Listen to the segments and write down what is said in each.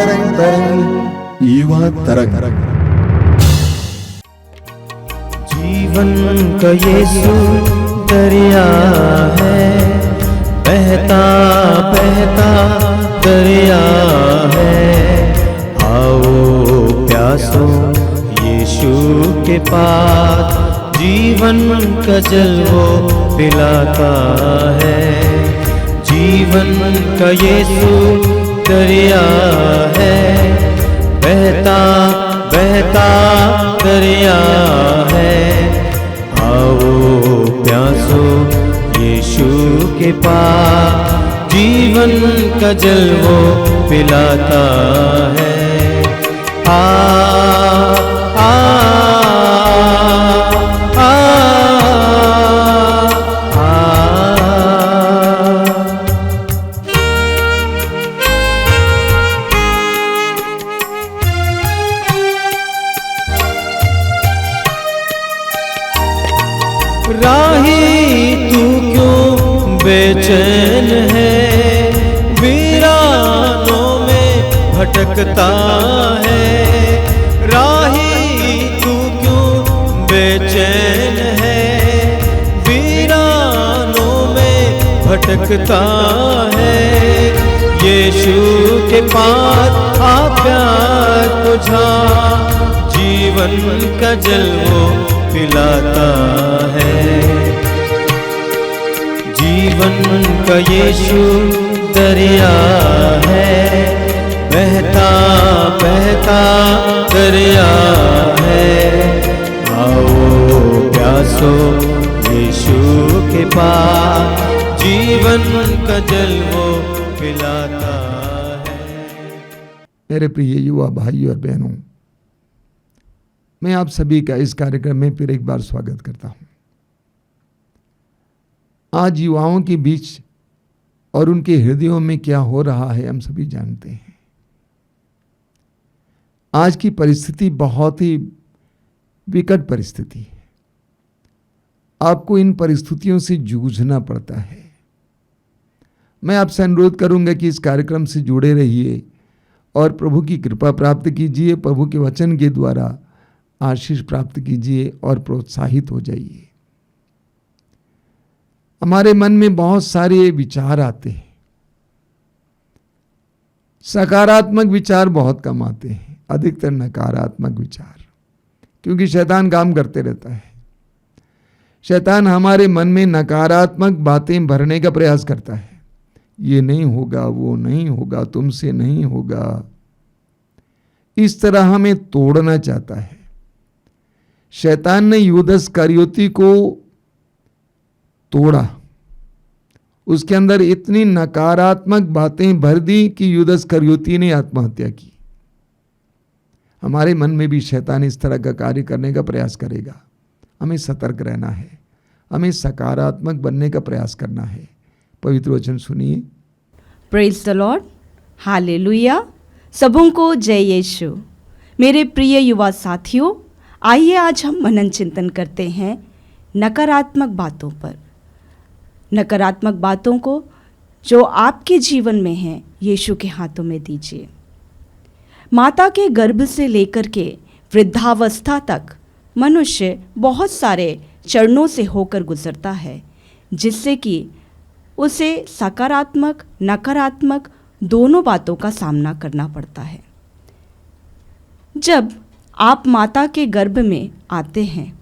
तरंग युवा तरंग। जीवन का यीशु दरिया है, बहता बहता दरिया है। आओ प्यासो यीशु के पास, जीवन का जल वो पिलाता है। जीवन का यीशु दरिया है, बहता बहता दरिया है। आओ प्यासो यीशु के पास, जीवन का जल वो पिलाता है। आ आ आ, राही तू क्यों बेचैन है, वीरानों में भटकता है। राही तू क्यों बेचैन है, वीरानों में भटकता है। यीशु के पास आ प्यार बुझा, जीवन का जल वो पिलाता है। जीवन का यीशु दरिया है, बहता बहता दरिया है। आओ प्यासो यीशु के पास, जीवन का जल वो पिलाता है। मेरे प्रिय युवा भाइयों और बहनों, मैं आप सभी का इस कार्यक्रम में फिर एक बार स्वागत करता हूं। आज युवाओं के बीच और उनके हृदयों में क्या हो रहा है हम सभी जानते हैं। आज की परिस्थिति बहुत ही विकट परिस्थिति है। आपको इन परिस्थितियों से जूझना पड़ता है। मैं आपसे अनुरोध करूंगा कि इस कार्यक्रम से जुड़े रहिए और प्रभु की कृपा प्राप्त कीजिए, प्रभु के वचन के द्वारा आशीष प्राप्त कीजिए और प्रोत्साहित हो जाइए। हमारे मन में बहुत सारे विचार आते हैं, सकारात्मक विचार बहुत कम आते हैं, अधिकतर नकारात्मक विचार, क्योंकि शैतान काम करते रहता है। शैतान हमारे मन में नकारात्मक बातें भरने का प्रयास करता है। ये नहीं होगा, वो नहीं होगा, तुमसे नहीं होगा, इस तरह हमें तोड़ना चाहता है। शैतान ने यूदा इस्करियोती को तोड़ा, उसके अंदर इतनी नकारात्मक बातें भर दी कि यूदा इस्करियोती ने आत्महत्या की। हमारे मन में भी शैतान इस तरह का कार्य करने का प्रयास करेगा। हमें सतर्क रहना है, हमें सकारात्मक बनने का प्रयास करना है। पवित्र वचन सुनिए। Praise the Lord, hallelujah. सबों को जय यीशु। मेरे प्रिय युवा साथियों, आइए आज हम मनन चिंतन करते हैं नकारात्मक बातों पर। नकारात्मक बातों को जो आपके जीवन में हैं, यीशु के हाथों में दीजिए। माता के गर्भ से लेकर के वृद्धावस्था तक मनुष्य बहुत सारे चरणों से होकर गुजरता है, जिससे कि उसे सकारात्मक नकारात्मक दोनों बातों का सामना करना पड़ता है। जब आप माता के गर्भ में आते हैं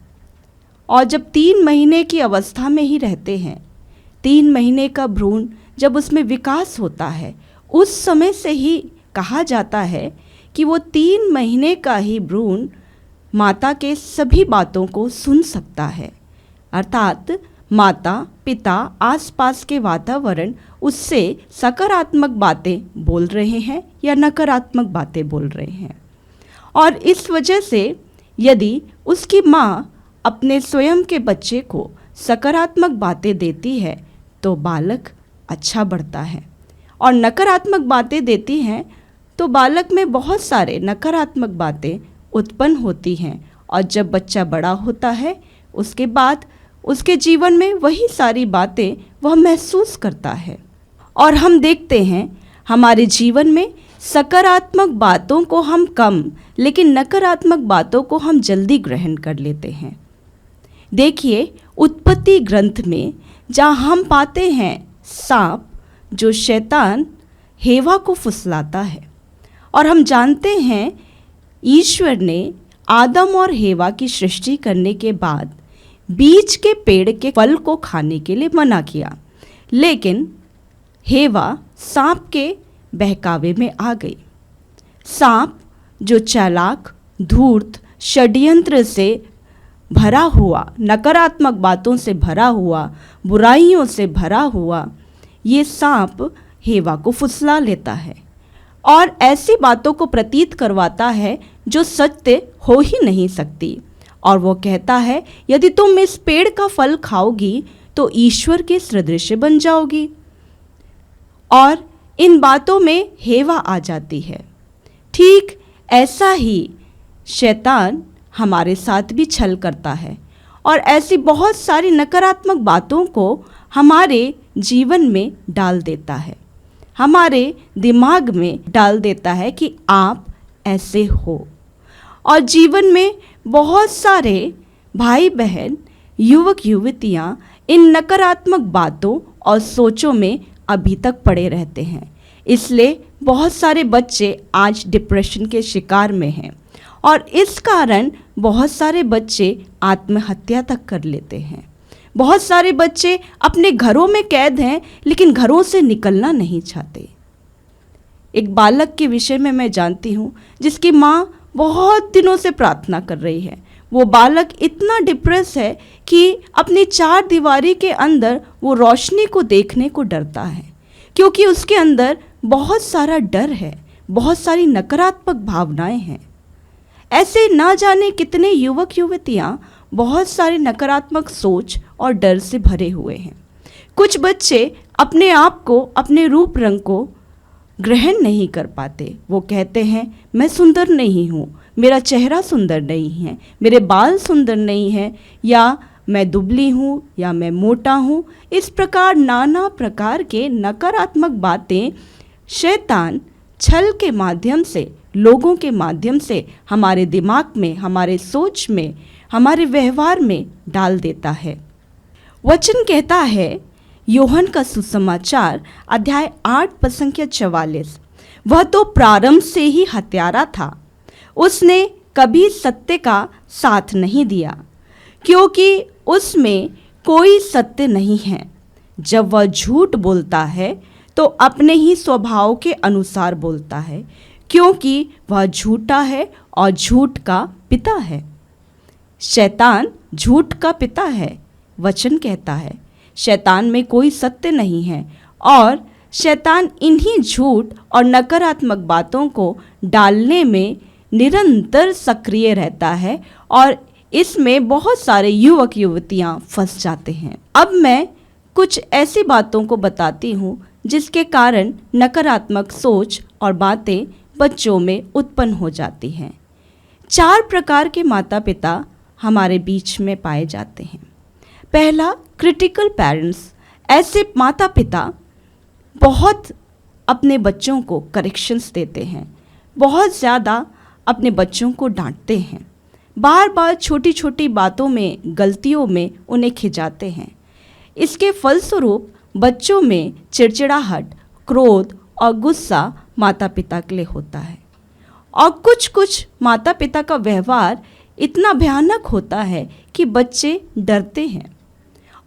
और जब 3 महीने की अवस्था में ही रहते हैं, 3 महीने का भ्रूण जब उसमें विकास होता है, उस समय से ही कहा जाता है कि वो 3 महीने का ही भ्रूण माता के सभी बातों को सुन सकता है। अर्थात माता पिता आसपास के वातावरण उससे सकारात्मक बातें बोल रहे हैं या नकारात्मक बातें बोल रहे हैं। और इस वजह से यदि उसकी माँ अपने स्वयं के बच्चे को सकारात्मक बातें देती है तो बालक अच्छा बढ़ता है, और नकारात्मक बातें देती हैं तो बालक में बहुत सारे नकारात्मक बातें उत्पन्न होती हैं। और जब बच्चा बड़ा होता है उसके बाद उसके जीवन में वही सारी बातें वह महसूस करता है। और हम देखते हैं हमारे जीवन में सकारात्मक बातों को हम कम, लेकिन नकारात्मक बातों को हम जल्दी ग्रहण कर लेते हैं। देखिए, उत्पत्ति ग्रंथ में जहाँ हम पाते हैं सांप जो शैतान हेवा को फुसलाता है, और हम जानते हैं ईश्वर ने आदम और हेवा की सृष्टि करने के बाद बीज के पेड़ के फल को खाने के लिए मना किया, लेकिन हेवा सांप के बहकावे में आ गई। सांप जो चालाक, धूर्त, षड्यंत्र से भरा हुआ, नकारात्मक बातों से भरा हुआ, बुराइयों से भरा हुआ, ये सांप हेवा को फुसला लेता है और ऐसी बातों को प्रतीत करवाता है जो सत्य हो ही नहीं सकती। और वो कहता है, यदि तुम इस पेड़ का फल खाओगी तो ईश्वर के सदृश बन जाओगी। और इन बातों में हेवा आ जाती है। ठीक ऐसा ही शैतान हमारे साथ भी छल करता है और ऐसी बहुत सारी नकारात्मक बातों को हमारे जीवन में डाल देता है, हमारे दिमाग में डाल देता है कि आप ऐसे हो। और जीवन में बहुत सारे भाई बहन, युवक युवतियाँ इन नकारात्मक बातों और सोचों में अभी तक पड़े रहते हैं। इसलिए बहुत सारे बच्चे आज डिप्रेशन के शिकार में हैं और इस कारण बहुत सारे बच्चे आत्महत्या तक कर लेते हैं। बहुत सारे बच्चे अपने घरों में कैद हैं, लेकिन घरों से निकलना नहीं चाहते। एक बालक के विषय में मैं जानती हूँ जिसकी माँ बहुत दिनों से प्रार्थना कर रही है। वो बालक इतना डिप्रेस है कि अपनी चार दीवारी के अंदर वो रोशनी को देखने को डरता है, क्योंकि उसके अंदर बहुत सारा डर है, बहुत सारी नकारात्मक भावनाएं हैं। ऐसे ना जाने कितने युवक युवतियाँ बहुत सारे नकारात्मक सोच और डर से भरे हुए हैं। कुछ बच्चे अपने आप को, अपने रूप रंग को ग्रहण नहीं कर पाते। वो कहते हैं, मैं सुंदर नहीं हूँ, मेरा चेहरा सुंदर नहीं है, मेरे बाल सुंदर नहीं हैं, या मैं दुबली हूँ, या मैं मोटा हूँ। इस प्रकार नाना प्रकार के नकारात्मक बातें शैतान छल के माध्यम से, लोगों के माध्यम से हमारे दिमाग में, हमारे सोच में, हमारे व्यवहार में डाल देता है। वचन कहता है, यूहन्ना का सुसमाचार अध्याय 8 पद संख्या 44, वह तो प्रारंभ से ही हत्यारा था, उसने कभी सत्य का साथ नहीं दिया, क्योंकि उसमें कोई सत्य नहीं है। जब वह झूठ बोलता है तो अपने ही स्वभाव के अनुसार बोलता है, क्योंकि वह झूठा है और झूठ का पिता है। शैतान झूठ का पिता है। वचन कहता है शैतान में कोई सत्य नहीं है और शैतान इन्हीं झूठ और नकारात्मक बातों को डालने में निरंतर सक्रिय रहता है और इसमें बहुत सारे युवक युवतियाँ फंस जाते हैं। अब मैं कुछ ऐसी बातों को बताती हूँ जिसके कारण नकारात्मक सोच और बातें बच्चों में उत्पन्न हो जाती हैं। 4 प्रकार के माता पिता हमारे बीच में पाए जाते हैं। पहला, क्रिटिकल पेरेंट्स। ऐसे माता पिता बहुत अपने बच्चों को करेक्शंस देते हैं, बहुत ज़्यादा अपने बच्चों को डांटते हैं, बार बार छोटी छोटी बातों में, गलतियों में उन्हें खिजाते हैं। इसके फलस्वरूप बच्चों में चिड़चिड़ाहट, क्रोध और गुस्सा माता पिता के लिए होता है। और कुछ कुछ माता पिता का व्यवहार इतना भयानक होता है कि बच्चे डरते हैं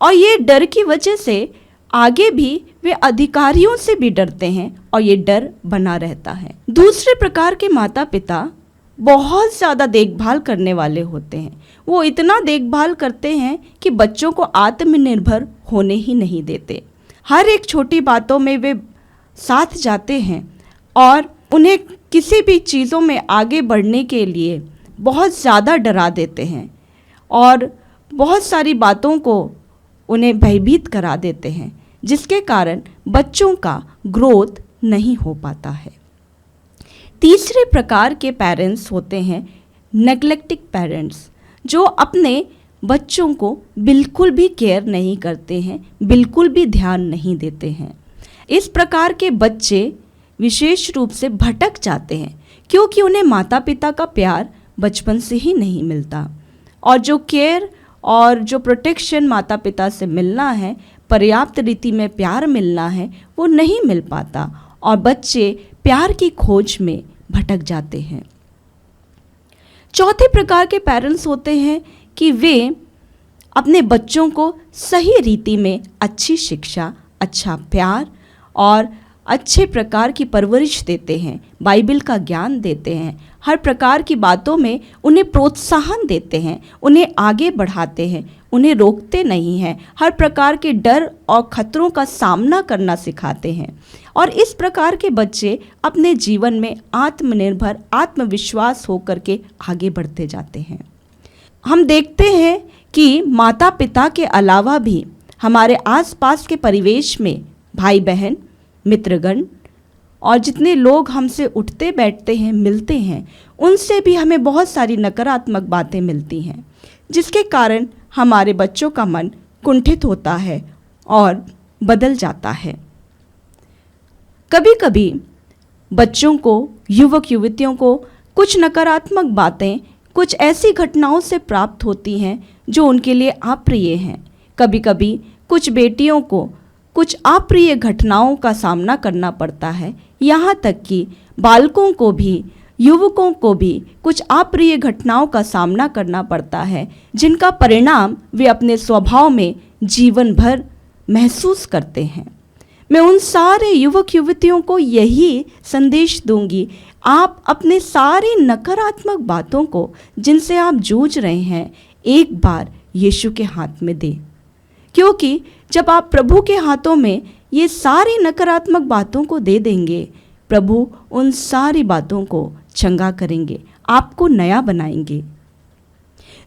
और ये डर की वजह से आगे भी वे अधिकारियों से भी डरते हैं और ये डर बना रहता है। दूसरे प्रकार के माता पिता बहुत ज़्यादा देखभाल करने वाले होते हैं। वो इतना देखभाल करते हैं कि बच्चों को आत्मनिर्भर होने ही नहीं देते। हर एक छोटी बातों में वे साथ जाते हैं और उन्हें किसी भी चीज़ों में आगे बढ़ने के लिए बहुत ज़्यादा डरा देते हैं और बहुत सारी बातों को उन्हें भयभीत करा देते हैं, जिसके कारण बच्चों का ग्रोथ नहीं हो पाता है। तीसरे प्रकार के पेरेंट्स होते हैं नेग्लेक्टिंग पेरेंट्स, जो अपने बच्चों को बिल्कुल भी केयर नहीं करते हैं, बिल्कुल भी ध्यान नहीं देते हैं। इस प्रकार के बच्चे विशेष रूप से भटक जाते हैं, क्योंकि उन्हें माता पिता का प्यार बचपन से ही नहीं मिलता, और जो केयर और जो प्रोटेक्शन माता पिता से मिलना है, पर्याप्त रीति में प्यार मिलना है, वो नहीं मिल पाता और बच्चे प्यार की खोज में भटक जाते हैं। चौथे प्रकार के पेरेंट्स होते हैं कि वे अपने बच्चों को सही रीति में अच्छी शिक्षा, अच्छा प्यार और अच्छे प्रकार की परवरिश देते हैं, बाइबल का ज्ञान देते हैं, हर प्रकार की बातों में उन्हें प्रोत्साहन देते हैं, उन्हें आगे बढ़ाते हैं, उन्हें रोकते नहीं हैं, हर प्रकार के डर और खतरों का सामना करना सिखाते हैं। और इस प्रकार के बच्चे अपने जीवन में आत्मनिर्भर, आत्मविश्वास होकर के आगे बढ़ते जाते हैं। हम देखते हैं कि माता पिता के अलावा भी हमारे आसपास के परिवेश में भाई बहन, मित्रगण और जितने लोग हमसे उठते बैठते हैं, मिलते हैं, उनसे भी हमें बहुत सारी नकारात्मक बातें मिलती हैं, जिसके कारण हमारे बच्चों का मन कुंठित होता है और बदल जाता है। कभी कभी बच्चों को, युवक युवतियों को कुछ नकारात्मक बातें, कुछ ऐसी घटनाओं से प्राप्त होती हैं जो उनके लिए अप्रिय हैं। कभी कभी कुछ बेटियों को कुछ अप्रिय घटनाओं का सामना करना पड़ता है, यहाँ तक कि बालकों को भी, युवकों को भी कुछ अप्रिय घटनाओं का सामना करना पड़ता है, जिनका परिणाम वे अपने स्वभाव में जीवन भर महसूस करते हैं। मैं उन सारे युवक युवतियों को यही संदेश दूंगी, आप अपने सारी नकारात्मक बातों को जिनसे आप जूझ रहे हैं, एक बार यीशु के हाथ में दें, क्योंकि जब आप प्रभु के हाथों में ये सारी नकारात्मक बातों को दे देंगे, प्रभु उन सारी बातों को चंगा करेंगे, आपको नया बनाएंगे।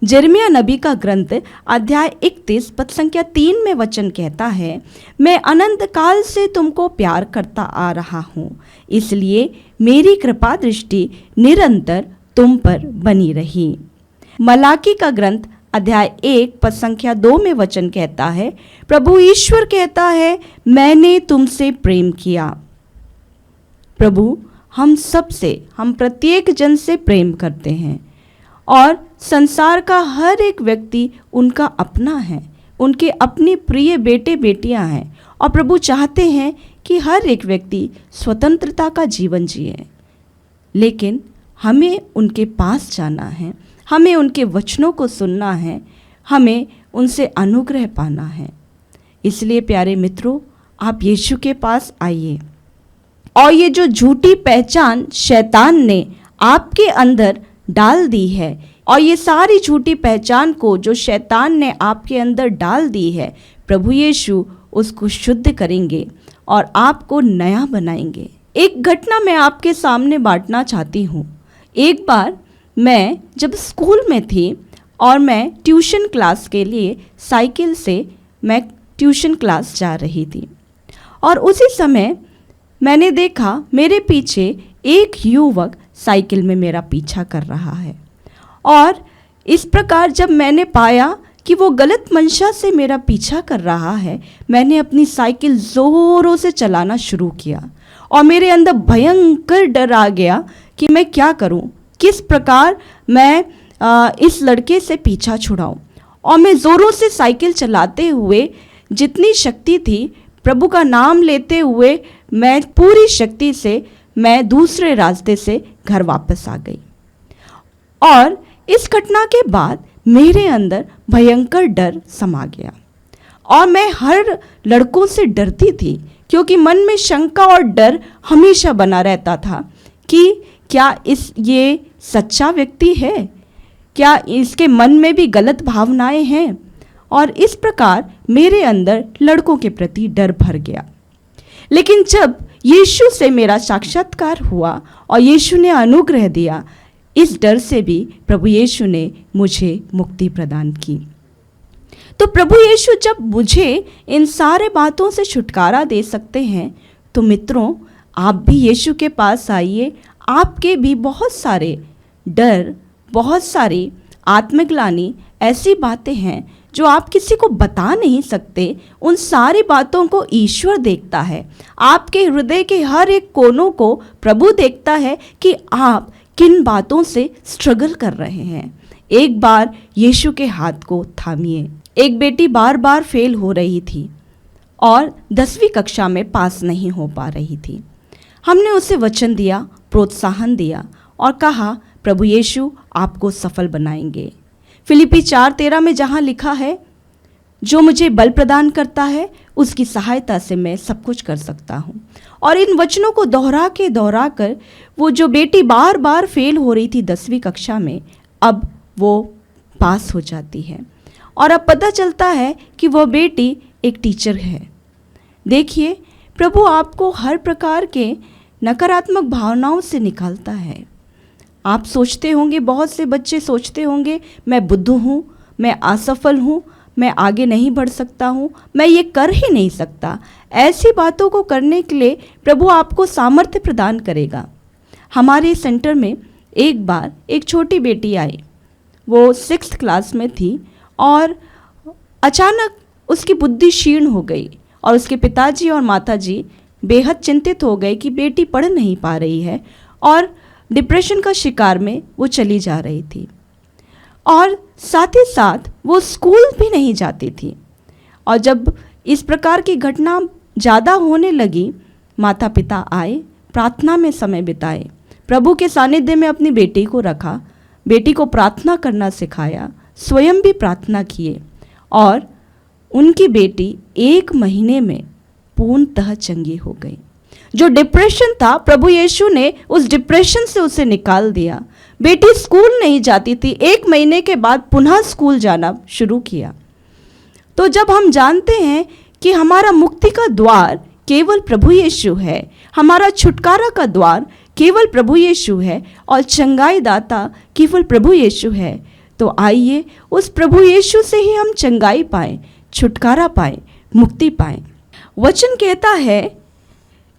यिर्मयाह नबी का ग्रंथ अध्याय 31 पद संख्या 3 में वचन कहता है, मैं अनंत काल से तुमको प्यार करता आ रहा हूँ, इसलिए मेरी कृपा दृष्टि निरंतर तुम पर बनी रही। मलाकी का ग्रंथ अध्याय 1 पद संख्या 2 में वचन कहता है, प्रभु ईश्वर कहता है, मैंने तुमसे प्रेम किया। प्रभु हम सबसे, हम प्रत्येक जन से प्रेम करते हैं और संसार का हर एक व्यक्ति उनका अपना है, उनके अपनी प्रिय बेटे बेटियां हैं, और प्रभु चाहते हैं कि हर एक व्यक्ति स्वतंत्रता का जीवन जिए। लेकिन हमें उनके पास जाना है, हमें उनके वचनों को सुनना है, हमें उनसे अनुग्रह पाना है। इसलिए प्यारे मित्रों, आप यीशु के पास आइए और ये जो झूठी पहचान शैतान ने आपके अंदर डाल दी है, और ये सारी झूठी पहचान को जो शैतान ने आपके अंदर डाल दी है, प्रभु यीशु उसको शुद्ध करेंगे और आपको नया बनाएंगे। एक घटना मैं आपके सामने बांटना चाहती हूँ। एक बार मैं जब स्कूल में थी और मैं ट्यूशन क्लास के लिए साइकिल से मैं ट्यूशन क्लास जा रही थी, और उसी समय मैंने देखा मेरे पीछे एक युवक साइकिल में मेरा पीछा कर रहा है। और इस प्रकार जब मैंने पाया कि वो गलत मंशा से मेरा पीछा कर रहा है, मैंने अपनी साइकिल ज़ोरों से चलाना शुरू किया और मेरे अंदर भयंकर डर आ गया कि मैं क्या करूं, किस प्रकार मैं इस लड़के से पीछा छुड़ाऊं। और मैं ज़ोरों से साइकिल चलाते हुए, जितनी शक्ति थी, प्रभु का नाम लेते हुए मैं पूरी शक्ति से मैं दूसरे रास्ते से घर वापस आ गई। और इस घटना के बाद मेरे अंदर भयंकर डर समा गया और मैं हर लड़कों से डरती थी, क्योंकि मन में शंका और डर हमेशा बना रहता था कि क्या ये सच्चा व्यक्ति है, क्या इसके मन में भी गलत भावनाएं हैं। और इस प्रकार मेरे अंदर लड़कों के प्रति डर भर गया। लेकिन जब यीशु से मेरा साक्षात्कार हुआ और यीशु ने अनुग्रह दिया, इस डर से भी प्रभु यीशु ने मुझे मुक्ति प्रदान की। तो प्रभु यीशु जब मुझे इन सारे बातों से छुटकारा दे सकते हैं, तो मित्रों आप भी यीशु के पास आइए। आपके भी बहुत सारे डर, बहुत सारी आत्मग्लानि, ऐसी बातें हैं जो आप किसी को बता नहीं सकते, उन सारी बातों को ईश्वर देखता है। आपके हृदय के हर एक कोनों को प्रभु देखता है कि आप किन बातों से स्ट्रगल कर रहे हैं। एक बार यीशु के हाथ को थामिए। एक बेटी बार बार फेल हो रही थी और 10वीं कक्षा में पास नहीं हो पा रही थी। हमने उसे वचन दिया, प्रोत्साहन दिया और कहा प्रभु यीशु आपको सफल बनाएंगे। फिलिप्पी 4:13 में जहाँ लिखा है, जो मुझे बल प्रदान करता है उसकी सहायता से मैं सब कुछ कर सकता हूँ। और इन वचनों को दोहरा कर वो जो बेटी बार बार फेल हो रही थी 10वीं कक्षा में, अब वो पास हो जाती है और अब पता चलता है कि वह बेटी एक टीचर है। देखिए, प्रभु आपको हर प्रकार के नकारात्मक भावनाओं से निकालता है। आप सोचते होंगे, बहुत से बच्चे सोचते होंगे, मैं बुद्धू हूँ, मैं असफल हूँ, मैं आगे नहीं बढ़ सकता हूँ, मैं ये कर ही नहीं सकता। ऐसी बातों को करने के लिए प्रभु आपको सामर्थ्य प्रदान करेगा। हमारे सेंटर में एक बार एक छोटी बेटी आई, वो 6th क्लास में थी और अचानक उसकी बुद्धि क्षीण हो गई और उसके पिताजी और माताजी बेहद चिंतित हो गए कि बेटी पढ़ नहीं पा रही है और डिप्रेशन का शिकार में वो चली जा रही थी और साथ ही साथ वो स्कूल भी नहीं जाती थी। और जब इस प्रकार की घटना ज़्यादा होने लगी, माता पिता आए, प्रार्थना में समय बिताए, प्रभु के सानिध्य में अपनी बेटी को रखा, बेटी को प्रार्थना करना सिखाया, स्वयं भी प्रार्थना किए और उनकी बेटी 1 महीने में पूर्णतः चंगी हो गई। जो डिप्रेशन था, प्रभु यीशु ने उस डिप्रेशन से उसे निकाल दिया। बेटी स्कूल नहीं जाती थी, 1 महीने के बाद पुनः स्कूल जाना शुरू किया। तो जब हम जानते हैं कि हमारा मुक्ति का द्वार केवल प्रभु यीशु है, हमारा छुटकारा का द्वार केवल प्रभु यीशु है और चंगाई दाता केवल प्रभु यीशु है, तो आइए उस प्रभु यीशु से ही हम चंगाई पाएं, छुटकारा पाएं, मुक्ति पाएं। वचन कहता है,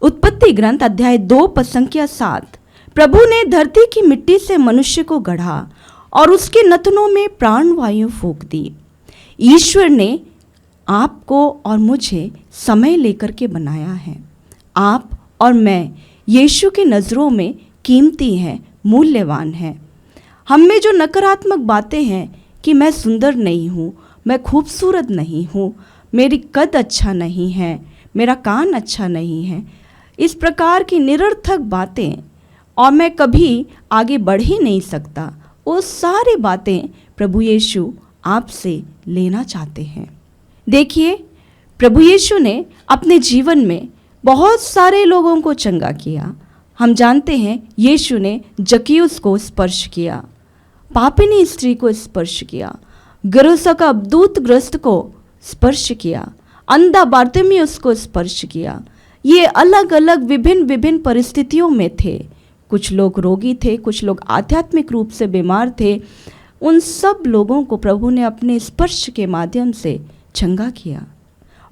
उत्पत्ति ग्रंथ अध्याय 2 पद संख्या 7, प्रभु ने धरती की मिट्टी से मनुष्य को गढ़ा और उसके नथनों में प्राणवायु फूंक दी। ईश्वर ने आपको और मुझे समय लेकर के बनाया है। आप और मैं यीशु की नज़रों में कीमती हैं, मूल्यवान हैं। हम में जो नकारात्मक बातें हैं कि मैं सुंदर नहीं हूँ, मैं खूबसूरत नहीं हूँ, मेरी कद अच्छा नहीं है, मेरा कान अच्छा नहीं है, इस प्रकार की निरर्थक बातें और मैं कभी आगे बढ़ ही नहीं सकता, वो सारी बातें प्रभु यीशु आपसे लेना चाहते हैं। देखिए, प्रभु यीशु ने अपने जीवन में बहुत सारे लोगों को चंगा किया। हम जानते हैं यीशु ने जक्कियुस को स्पर्श किया, पापिनी स्त्री को स्पर्श किया, गरुसा का दूतग्रस्त को स्पर्श किया, अंधा बारतिमेउस को स्पर्श किया। ये अलग अलग विभिन्न परिस्थितियों में थे। कुछ लोग रोगी थे, कुछ लोग आध्यात्मिक रूप से बीमार थे। उन सब लोगों को प्रभु ने अपने स्पर्श के माध्यम से चंगा किया।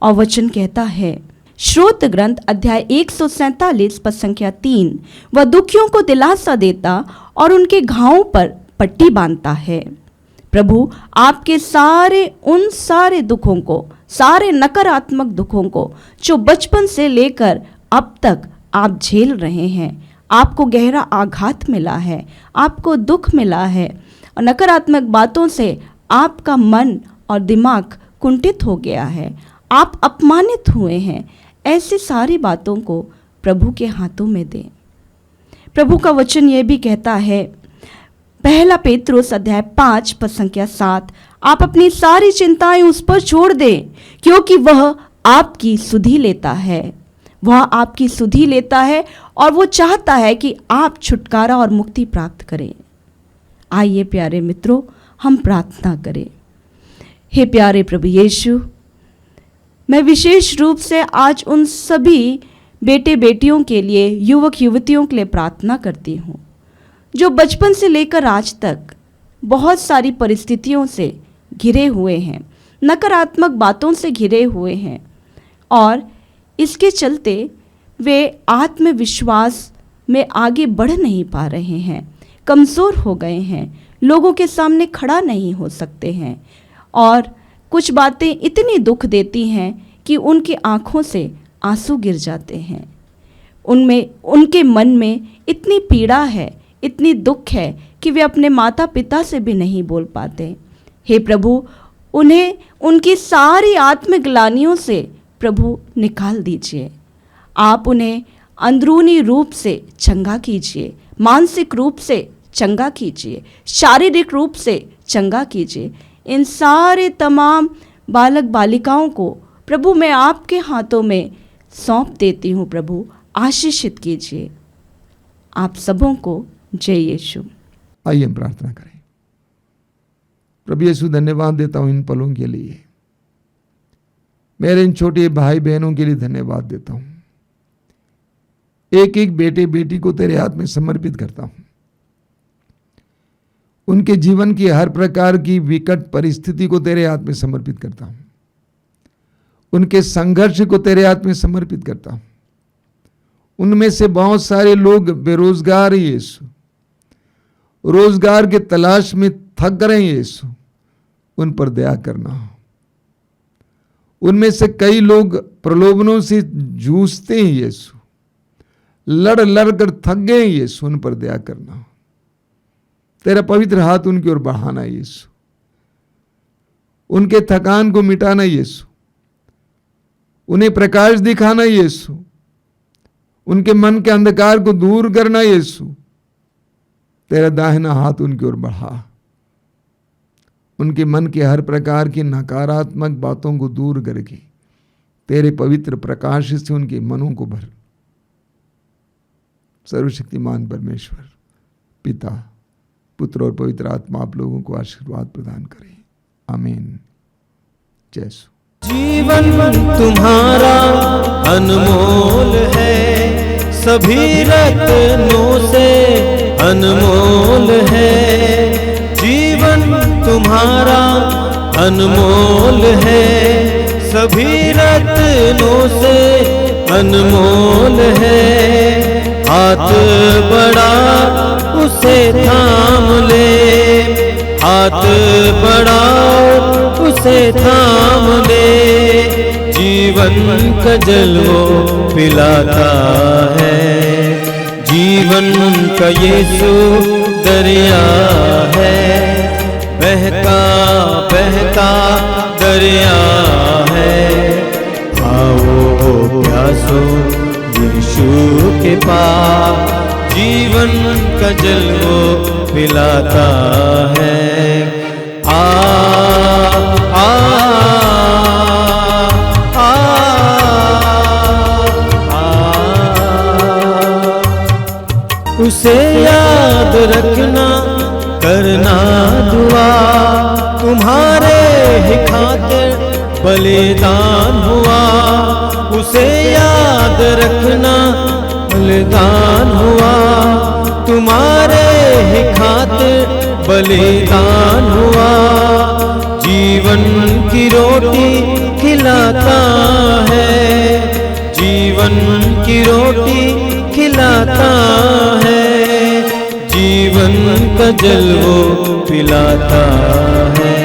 और वचन कहता है, श्रोत ग्रंथ अध्याय 147 पद संख्या 3, वह दुखियों को दिलासा देता और उनके घावों पर पट्टी बांधता है। प्रभु आपके उन सारे दुखों को, सारे नकारात्मक दुखों को जो बचपन से लेकर अब तक आप झेल रहे हैं, आपको गहरा आघात मिला है, आपको दुख मिला है और नकारात्मक बातों से आपका मन और दिमाग कुंठित हो गया है, आप अपमानित हुए हैं, ऐसी सारी बातों को प्रभु के हाथों में दें। प्रभु का वचन यह भी कहता है, 1 पेत्रुस अध्याय 5 पद संख्या 7, आप अपनी सारी चिंताएं उस पर छोड़ दें क्योंकि वह आपकी सुधि लेता है। वह आपकी सुधि लेता है और वो चाहता है कि आप छुटकारा और मुक्ति प्राप्त करें। आइए प्यारे मित्रों, हम प्रार्थना करें। हे प्यारे प्रभु यीशु, मैं विशेष रूप से आज उन सभी बेटे बेटियों के लिए, युवक युवतियों के लिए प्रार्थना करती हूँ जो बचपन से लेकर आज तक बहुत सारी परिस्थितियों से घिरे हुए हैं, नकारात्मक बातों से घिरे हुए हैं और इसके चलते वे आत्मविश्वास में आगे बढ़ नहीं पा रहे हैं, कमज़ोर हो गए हैं, लोगों के सामने खड़ा नहीं हो सकते हैं और कुछ बातें इतनी दुख देती हैं कि उनकी आँखों से आंसू गिर जाते हैं। उनमें उनके मन में इतनी पीड़ा है, इतनी दुख है कि वे अपने माता पिता से भी नहीं बोल पाते। हे प्रभु, उन्हें उनकी सारी आत्मग्लानियों से प्रभु निकाल दीजिए। आप उन्हें अंदरूनी रूप से चंगा कीजिए, मानसिक रूप से चंगा कीजिए, शारीरिक रूप से चंगा कीजिए। इन सारे तमाम बालक बालिकाओं को प्रभु मैं आपके हाथों में सौंप देती हूँ। प्रभु आशीषित कीजिए। आप सबों को जय यीशु। आइए हम प्रार्थना करें। प्रभु यीशु, धन्यवाद देता हूँ इन पलों के लिए। मेरे इन छोटे भाई बहनों के लिए धन्यवाद देता हूँ। एक एक बेटे बेटी को तेरे हाथ में समर्पित करता हूँ। उनके जीवन की हर प्रकार की विकट परिस्थिति को तेरे हाथ में समर्पित करता हूँ। उनके संघर्ष को तेरे हाथ में समर्पित करता हूँ। उनमें से बहुत सारे लोग बेरोजगार हैं यीशु, रोजगार के तलाश में थक रहे हैं यीशु, उन पर दया करना। उनमें से कई लोग प्रलोभनों से जूझते हैं यीशु, लड़ लड़ कर थक गए हैं यीशु, उन पर दया करना। तेरा पवित्र हाथ उनकी ओर बढ़ाना यीशु, उनके थकान को मिटाना यीशु, उन्हें प्रकाश दिखाना यीशु, उनके मन के अंधकार को दूर करना यीशु। तेरा दाहिना हाथ उनकी ओर बढ़ा, उनके मन के हर प्रकार की नकारात्मक बातों को दूर करके तेरे पवित्र प्रकाश से उनके मनों को भर। सर्वशक्तिमान परमेश्वर पिता, पुत्र और पवित्र आत्मा आप लोगों को आशीर्वाद प्रदान करें। आमीन। जय यीशु। जीवन तुम्हारा अनमोल है, सभी रत्नों से अनमोल है। जीवन तुम्हारा अनमोल है, सभी रत्नों से अनमोल है। हाथ बड़ा उसे थाम ले, हाथ बढ़ाओ उसे थाम ले। जीवन का जल वो पिलाता है, जीवन का यीशु दरिया है। बहता बहता दरिया है, आओ प्यासो यीशु के पास। जीवन का जल वो पिलाता है। आ आ आ उसे याद रखना, करना दुआ। तुम्हारे ही खातिर बलिदान हुआ, उसे याद रखना बलिदान हुआ। तुम्हारे ही खातिर बलिदान हुआ। जीवन की रोटी खिलाता है, जीवन की रोटी खिलाता है। जीवन का जल वो पिलाता है।